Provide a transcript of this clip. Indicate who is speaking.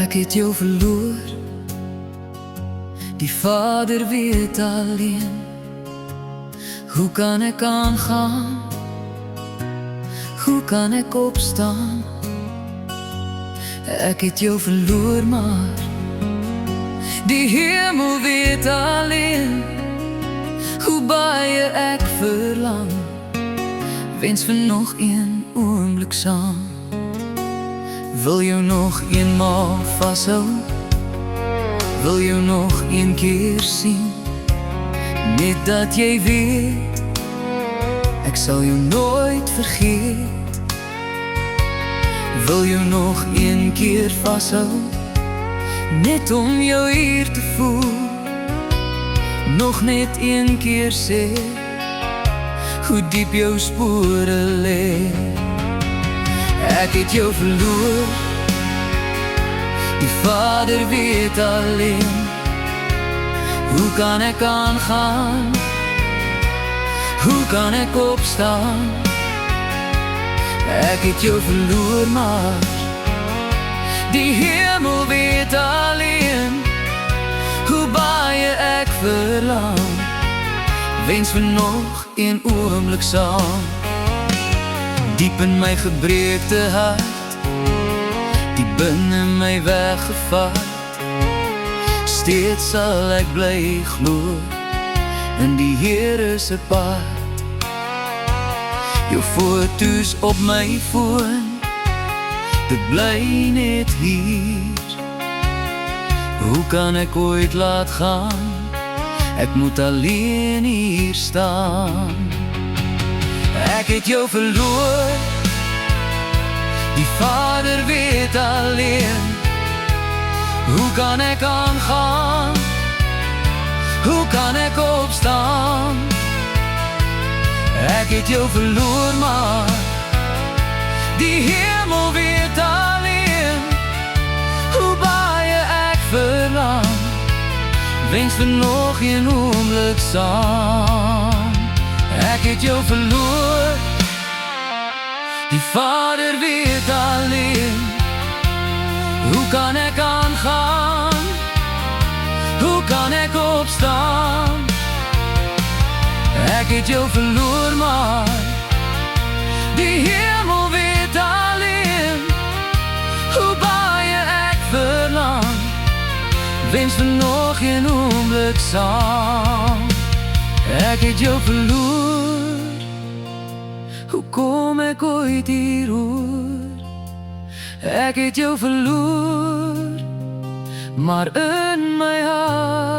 Speaker 1: Ek het jou verloor, die Vader weet alleen. Hoe kan ek aangaan? Hoe kan ek opstaan? Ek het jou verloor, maar die hemel weet alleen. Hoe baie ek verlang, wens vir nog een oomblik saam. Wil jou nog eenmaal vashou, wil jou nog een keer sien. Net dat jy weet, ek sal jou nooit vergeet. Wil jou nog een keer vashou, net om jou hier te voel. Nog net een keer sê, hoe diep jou spore lê. Ek het jou verloor, die Vader weet alleen. Hoe kan ek aangaan? Hoe kan ek opstaan? Ek het jou verloor, maar die hemel weet alleen. Hoe baie ek verlang, wens vir nog een oomblik saam. Diep in my gebreekte hart, die binne my weggevat, steeds sal ek bly glo in die Here se pad. Jou foto's op my foon, dit bly net hier. Hoe kan ek ooit laat gaan? Ek moet alleen hier staan. Ek het jou verloor, die Vader weet alleen. Hoe kan ek aangaan? Hoe kan ek opstaan? Ek het jou verloor, maar die hemel weet alleen. Hoe baie ek verlang, wens vir nog een oomblik saam. Ek het jou verloor, die Vader weet alleen. Hoe kan ek aangaan? Hoe kan ek opstaan? Ek het jou verloor, maar die hemel weet alleen. Hoe baie ek verlang, wens vir nog een oomblik saam. Ek het jou verloor, hoe kom ek ooit hieroor? Ek het jou verloor, maar in my hart